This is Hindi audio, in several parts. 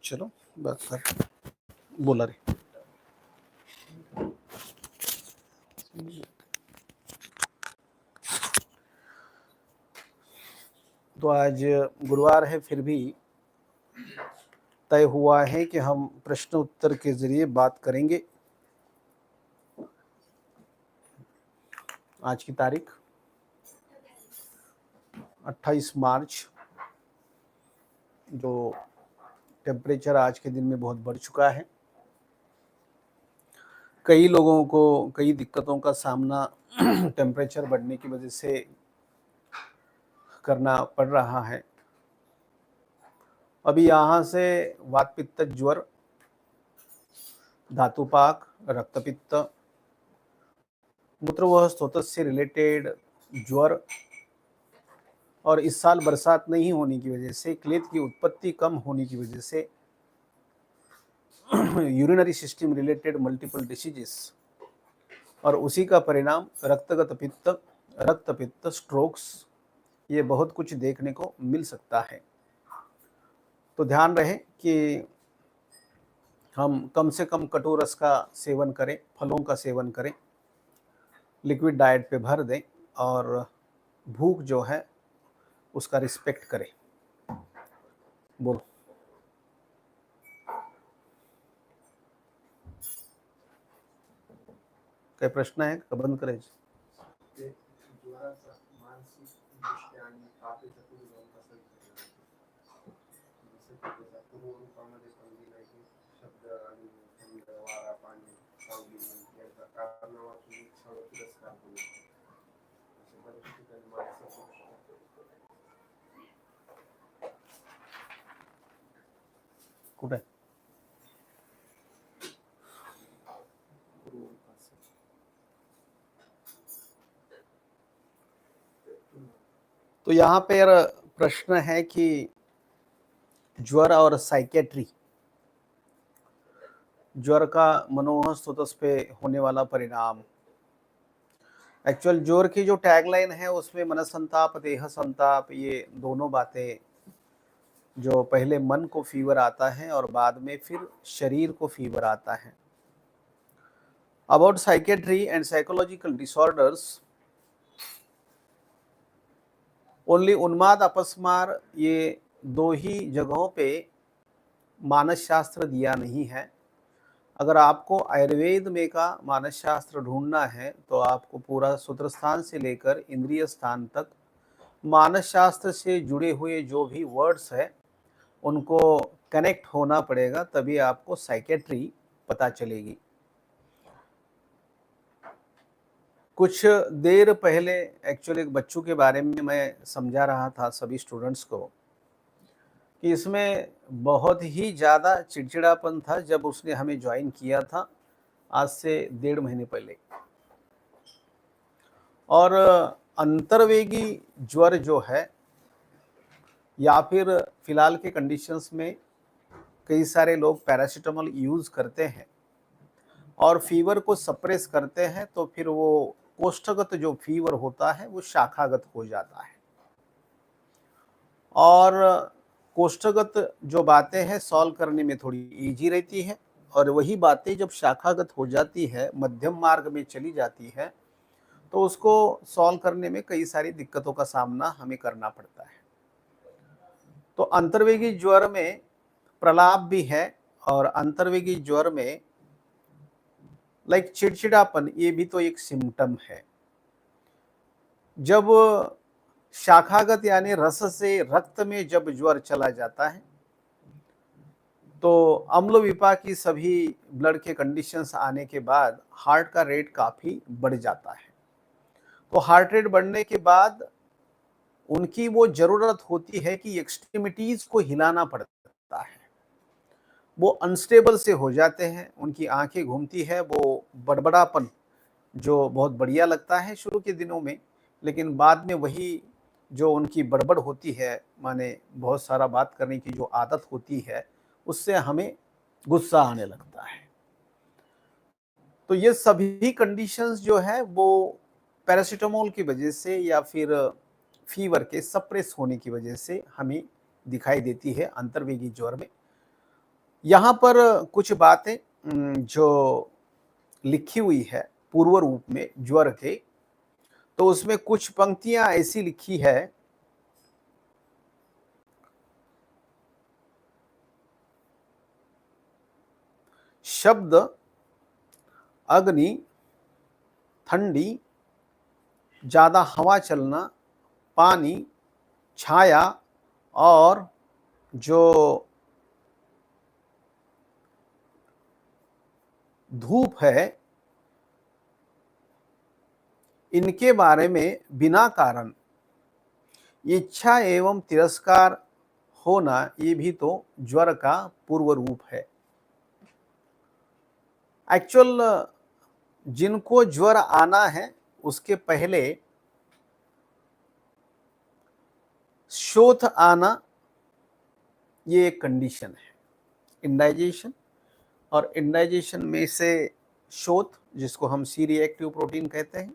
चलो बात कर बोला रे। तो आज गुरुवार है, फिर भी तय हुआ है कि हम प्रश्न उत्तर के जरिए बात करेंगे। आज की तारीख 28 मार्च। जो टेम्परेचर आज के दिन में बहुत बढ़ चुका है, कई लोगों को कई दिक्कतों का सामना टेम्परेचर बढ़ने की वजह से करना पड़ रहा है। अभी यहाँ से वात पित्त ज्वर, धातुपाक, रक्तपित्त, मूत्रवाह स्रोत से रिलेटेड ज्वर और इस साल बरसात नहीं होने की वजह से, क्लेथ की उत्पत्ति कम होने की वजह से urinary system related multiple diseases और उसी का परिणाम रक्तपित्त, स्ट्रोक्स, ये बहुत कुछ देखने को मिल सकता है। तो ध्यान रहे कि हम कम से कम कटु रस का सेवन करें, फलों का सेवन करें, लिक्विड डाइट पे भर दें और भूख जो है उसका रिस्पेक्ट करें। बोलो। काही प्रश्न आहे का? बंद करायचे? कुठे? तो यहाँ पे प्रश्न है कि ज्वर और साइकेट्री, ज्वर का मनोह स्रोत पे होने वाला परिणाम। एक्चुअल ज्वर की जो टैगलाइन है उसमें मन संताप, देह संताप, ये दोनों बातें, जो पहले मन को फीवर आता है और बाद में फिर शरीर को फीवर आता है। About psychiatry and psychological disorders, only उन्माद अपस्मार, ये दो ही जगहों पे मानस शास्त्र दिया नहीं है। अगर आपको आयुर्वेद में का मानस शास्त्र ढूंढना है तो आपको पूरा सूत्र स्थान से लेकर इंद्रिय स्थान तक मानस शास्त्र से जुड़े हुए जो भी वर्ड्स है उनको कनेक्ट होना पड़ेगा, तभी आपको साइकेट्री पता चलेगी। कुछ देर पहले एक्चुअली एक बच्चों के बारे में मैं समझा रहा था सभी स्टूडेंट्स को कि इसमें बहुत ही ज़्यादा चिड़चिड़ापन था जब उसने हमें ज्वाइन किया था आज से 1.5 महीने पहले। और अंतर्वेगी ज्वर जो है या फिर फिलहाल के कंडीशंस में कई सारे लोग पैरासीटामोल यूज़ करते हैं और फीवर को सप्रेस करते हैं, तो फिर वो कोष्ठगत जो फीवर होता है वो शाखागत हो जाता है। और कोष्ठगत जो बातें हैं सॉल्व करने में थोड़ी इजी रहती है और वही बातें जब शाखागत हो जाती है, मध्यम मार्ग में चली जाती है, तो उसको सॉल्व करने में कई सारी दिक्कतों का सामना हमें करना पड़ता है। तो अंतर्वेगी ज्वर में प्रलाप भी है और अंतर्वेगी ज्वर में लाइक चिड़चिड़ापन, ये भी तो एक सिम्टम है। जब शाखागत यानी रस से रक्त में जब ज्वर चला जाता है तो अम्ल विपाक की सभी ब्लड के कंडीशंस आने के बाद हार्ट का रेट काफ़ी बढ़ जाता है। तो हार्ट रेट बढ़ने के बाद उनकी वो ज़रूरत होती है कि एक्सट्रीमिटीज़ को हिलाना पड़ता है। वो अनस्टेबल से हो जाते हैं, उनकी आंखें घूमती है, वो बड़बड़ापन जो बहुत बढ़िया लगता है शुरू के दिनों में, लेकिन बाद में वही जो उनकी बड़बड़ होती है, माने बहुत सारा बात करने की जो आदत होती है, उससे हमें गुस्सा आने लगता है। तो ये सभी कंडीशंस जो है वो पैरासीटामोल की वजह से या फिर फीवर के सप्रेस होने की वजह से हमें दिखाई देती है अंतर्वेगी ज्वर में। यहाँ पर कुछ बातें जो लिखी हुई है पूर्व रूप में ज्वर के, तो उसमें कुछ पंक्तियां ऐसी लिखी है, शब्द, अग्नि, ठंडी, ज्यादा हवा चलना, पानी, छाया और जो धूप है, इनके बारे में बिना कारण इच्छा एवं तिरस्कार होना, ये भी तो ज्वर का पूर्व रूप है। एक्चुअल जिनको ज्वर आना है उसके पहले शोथ आना, ये एक कंडीशन है। इंडाइजेशन, और इंडाइजेशन में से शोथ, जिसको हम सी रिएक्टिव प्रोटीन कहते हैं,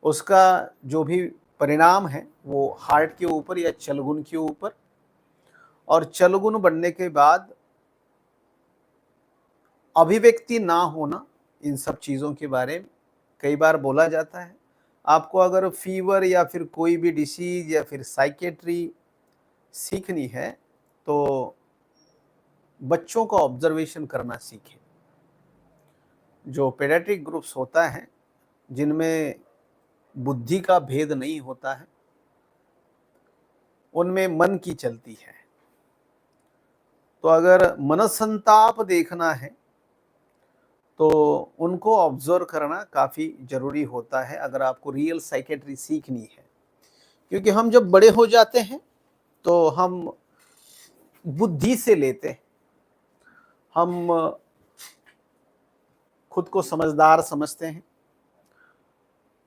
उसका जो भी परिणाम है वो हार्ट के ऊपर या चलगुन के ऊपर, और चलगुन बनने के बाद अभिव्यक्ति ना होना, इन सब चीज़ों के बारे में कई बार बोला जाता है। आपको अगर फीवर या फिर कोई भी डिसीज या फिर साइकेट्री सीखनी है तो बच्चों का ऑब्जर्वेशन करना सीखें। जो पेडियाट्रिक ग्रुप्स होता है जिनमें बुद्धि का भेद नहीं होता है, उनमें मन की चलती है। तो अगर मनसंताप देखना है तो उनको ऑब्जर्व करना काफ़ी ज़रूरी होता है, अगर आपको रियल साइकेट्री सीखनी है। क्योंकि हम जब बड़े हो जाते हैं तो हम बुद्धि से लेते हैं, हम खुद को समझदार समझते हैं।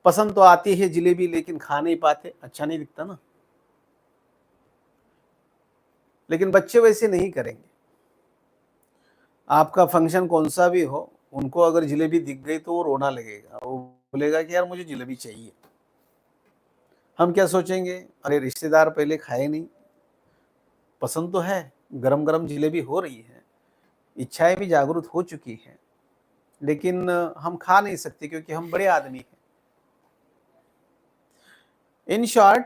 पसंद तो आती है जलेबी, लेकिन खा नहीं पाते, अच्छा नहीं दिखता ना। लेकिन बच्चे वैसे नहीं करेंगे। आपका फंक्शन कौन सा भी हो, उनको अगर जलेबी दिख गई तो वो रोना लगेगा, वो बोलेगा कि यार मुझे जलेबी चाहिए। हम क्या सोचेंगे, अरे रिश्तेदार पहले खाए नहीं, पसंद तो है, गरम गरम जलेबी हो रही है, इच्छाएं भी जागरूक हो चुकी हैं, लेकिन हम खा नहीं सकते क्योंकि हम बड़े आदमी हैं। इन शॉर्ट,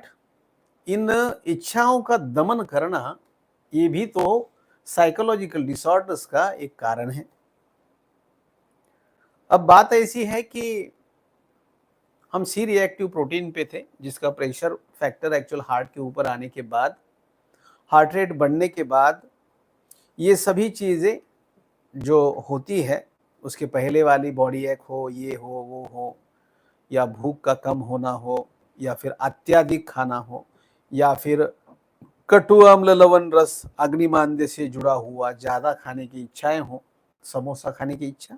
इन इच्छाओं का दमन करना, ये भी तो साइकोलॉजिकल डिसऑर्डर्स का एक कारण है। अब बात ऐसी है कि हम सी रिएक्टिव प्रोटीन पे थे, जिसका प्रेशर फैक्टर एक्चुअल हार्ट के ऊपर आने के बाद, हार्ट रेट बढ़ने के बाद, ये सभी चीज़ें जो होती है, उसके पहले वाली बॉडी एक हो, ये हो, वो हो, या भूख का कम होना हो, या फिर अत्यधिक खाना हो, या फिर कटु अम्ल लवण रस अग्निमांद्य से जुड़ा हुआ ज़्यादा खाने की इच्छाएं हो, समोसा खाने की इच्छा,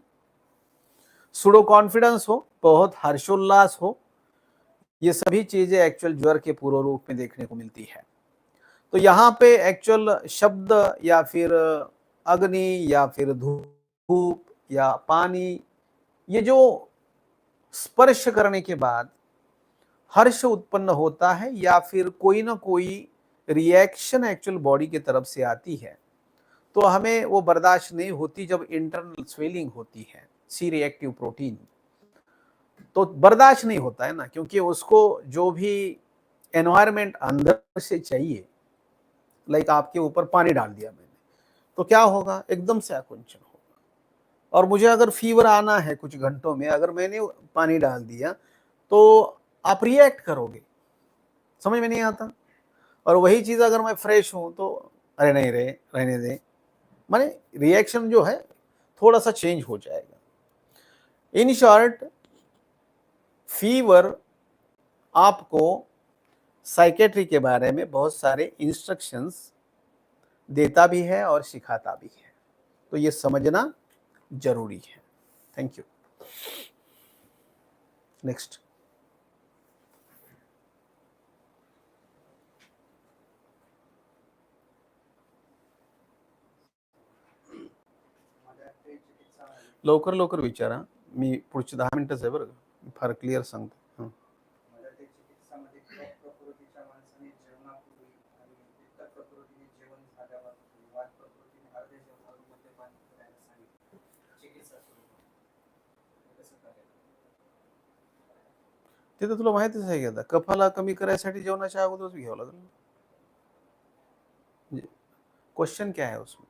सुडो कॉन्फिडेंस हो, बहुत हर्षोल्लास हो, ये सभी चीजें एक्चुअल ज्वर के पूर्व रूप में देखने को मिलती है। तो यहाँ पे एक्चुअल शब्द या फिर अग्नि या फिर धूप या पानी, ये जो स्पर्श करने के बाद हर्ष उत्पन्न होता है या फिर कोई ना कोई रिएक्शन एक्चुअल बॉडी की तरफ से आती है, तो हमें वो बर्दाश्त नहीं होती। जब इंटरनल स्वेलिंग होती है सी रिएक्टिव प्रोटीन, तो बर्दाश्त नहीं होता है ना, क्योंकि उसको जो भी एनवायरमेंट अंदर से चाहिए, लाइक आपके ऊपर पानी डाल दिया मैंने, तो क्या होगा, एकदम से आकुंचन होगा। और मुझे अगर फीवर आना है कुछ घंटों में, अगर मैंने पानी डाल दिया तो आप रिएक्ट करोगे, समझ में नहीं आता। और वही चीज अगर मैं फ्रेश हूं तो अरे नहीं रे, रहने दे, माने रिएक्शन जो है थोड़ा सा चेंज हो जाएगा। इन शॉर्ट, फीवर आपको साइकेट्री के बारे में बहुत सारे इंस्ट्रक्शंस देता भी है और सिखाता भी है, तो ये समझना जरूरी है। Thank you. नेक्स्ट। लवकर लवकर विचारा, मी पुढची 10 मिनिटंच आहे बरं का, फार क्लिअर सांगतो। ते तर तुला माहितीच आहे की आता कफाला कमी करायसाठी जेवणाच्या अगोदरच घ्यावं लागेल. म्हणजे क्वेश्चन क्या है उसमें?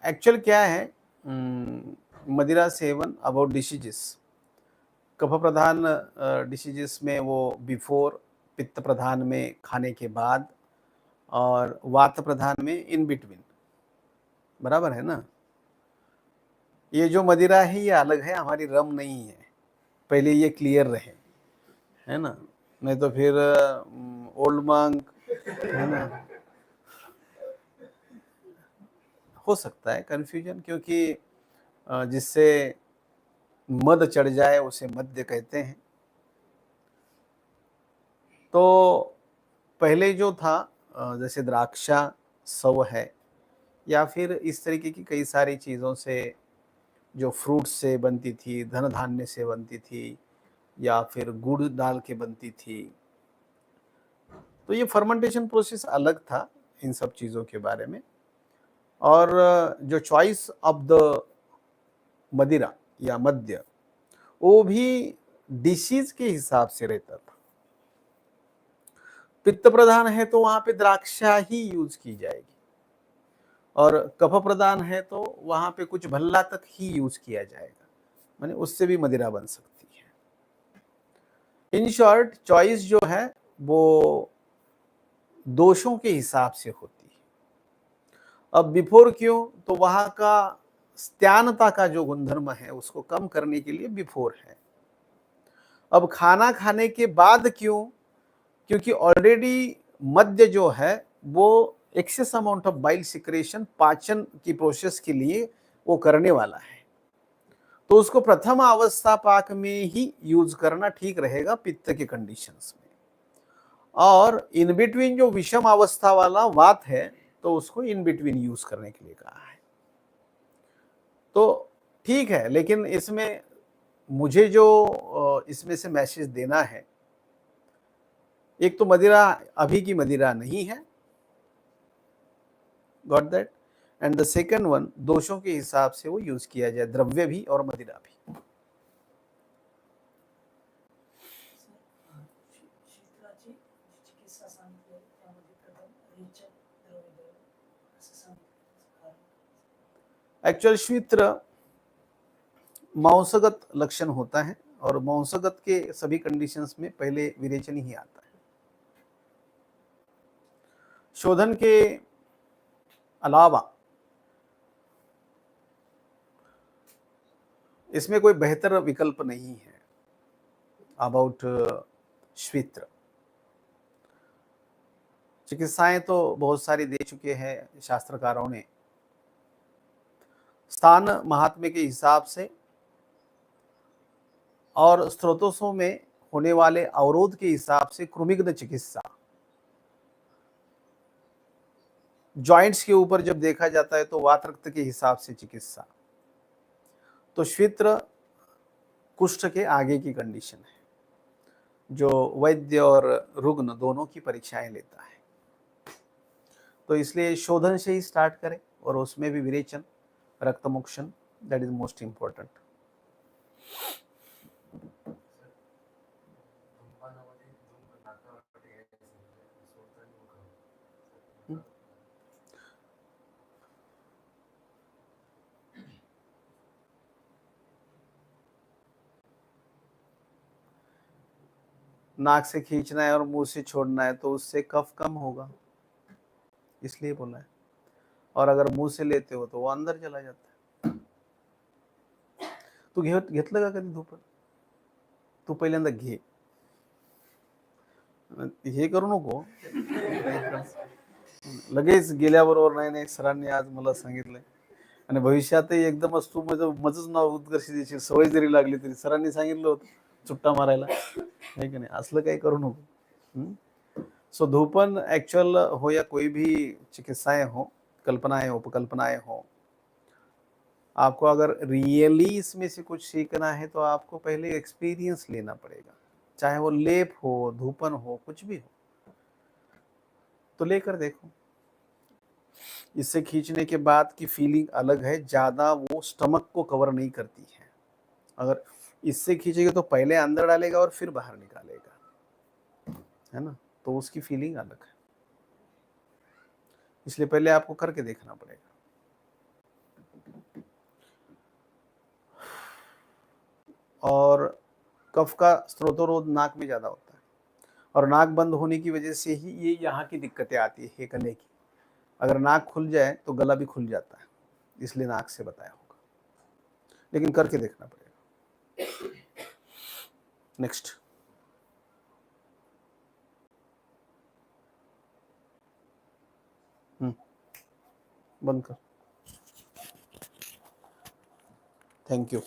एक्चुअल क्या है, मदिरा सेवन अबाउट डिसीजेस, कफ प्रधान डिसीजेस में वो बिफोर, पित्त प्रधान में खाने के बाद, और वात प्रधान में इन बिटवीन, बराबर है ना. ये जो मदिरा है ये अलग है, हमारी रम नहीं है, पहले ये क्लियर रहे, है ना, नहीं तो फिर ओल्ड मंक, है ना, हो सकता है कंफ्यूजन, क्योंकि जिससे मद चढ़ जाए उसे मद्य कहते हैं. तो पहले जो था जैसे द्राक्षा सव है, या फिर इस तरीके की कई सारी चीज़ों से, जो फ्रूट से बनती थी, धन धान्य से बनती थी, या फिर गुड़ डाल के बनती थी, तो ये फर्मेंटेशन प्रोसेस अलग था इन सब चीज़ों के बारे में. और जो चॉइस ऑफ द मदिरा या मद्य, वो भी डिशीज के हिसाब से रहता था. पित्त प्रधान है तो वहां पे द्राक्षा ही यूज की जाएगी, और कफ प्रधान है तो वहां पे कुछ भल्ला तक ही यूज किया जाएगा, माने उससे भी मदिरा बन सकती है. इन शॉर्ट चॉइस जो है वो दोषों के हिसाब से होती है. अब बिफोर क्यों, तो वहां का स्त्यानता का जो गुणधर्म है उसको कम करने के लिए बिफोर है. अब खाना खाने के बाद क्यों, क्योंकि ऑलरेडी मद्य जो है वो excess amount of bile secretion पाचन की प्रोसेस के लिए वो करने वाला है, तो उसको प्रथम अवस्था पाक में ही यूज करना ठीक रहेगा पित्त के कंडीशंस में. और इन बिटवीन जो विषम अवस्था वाला वात है तो उसको इन बिटवीन यूज करने के लिए कहा है. तो ठीक है, लेकिन इसमें मुझे जो इसमें से मैसेज देना है, एक तो मदिरा अभी की मदिरा नहीं है, got that, and the second one, दोषों के हिसाब से वो यूज किया जाए, द्रव्य भी और मदिरा भी. एक्चुअल श्वित्र मांसगत लक्षण होता है, और मांसगत के सभी कंडीशंस में पहले विरेचन ही आता है. शोधन के अलावा इसमें कोई बेहतर विकल्प नहीं है अबाउट श्वित्र. चिकित्साएं तो बहुत सारी दे चुके हैं शास्त्रकारों ने. स्थान महात्म्य के हिसाब से और स्रोतों में होने वाले अवरोध के हिसाब से कृमिग्न चिकित्सा, जॉइंट्स के ऊपर जब देखा जाता है तो वात रक्त के हिसाब से चिकित्सा, तो श्वित्र कुष्ठ के आगे की कंडीशन है जो वैद्य और रुग्ण दोनों की परीक्षाएं लेता है. तो इसलिए शोधन से ही स्टार्ट करें, और उसमें भी विरेचन, रक्तमोक्षण, दैट इज मोस्ट इंपॉर्टेंट. नाक से खींचना है और मुंह से छोड़ना है तो उससे कफ कम होगा, इसलिए बोला है. और अगर मुंह से लेते हो तो वो अंदर चला जाता है. तू घेतलं का कधी धूप? तू पहिल्यांदा घे, हे करू नको. लगेच गेल्याबरोबर नाही नाही सरांनी आज मला सांगितलंय, आणि भविष्यातही एकदमच तू माझंच नाव उत्कर्ष देशील, सवय जरी लागली तरी सरांनी सांगितलं होतं चुट्टा मारायला, है की नाही, असलं काही करू नको. सो धूपन एक्चुअल हो या कोई भी चिकित्साएं हो, कल्पनाएं हो, उपकल्पनाएं हो, आपको अगर रियली इसमें से कुछ सीखना है तो आपको पहले एक्सपीरियंस लेना पड़ेगा, चाहे वो लेप हो, धूपन हो, कुछ भी हो, तो लेकर देखो. इससे खींचने के बाद की फीलिंग अलग है, ज़्यादा वो स्टमक को कवर नहीं करती है। अगर इससे खींचेंगे तो पहले अंदर डालेगा और फिर बाहर निकालेगा, है ना? तो उसकी फीलिंग अलग है। इसलिए पहले आपको करके देखना पड़ेगा। और कफ का स्रोतोरोध नाक में ज़्यादा होता है और नाक बंद होने की वजह से ही ये यहाँ की दिक्कतें आती है गले की। अगर नाक खुल जाए तो गला भी खुल जाता है, इसलिए नाक से बताया होगा, लेकिन करके देखना पड़ेगा। नेक्स्ट। बंद कर। Thank you.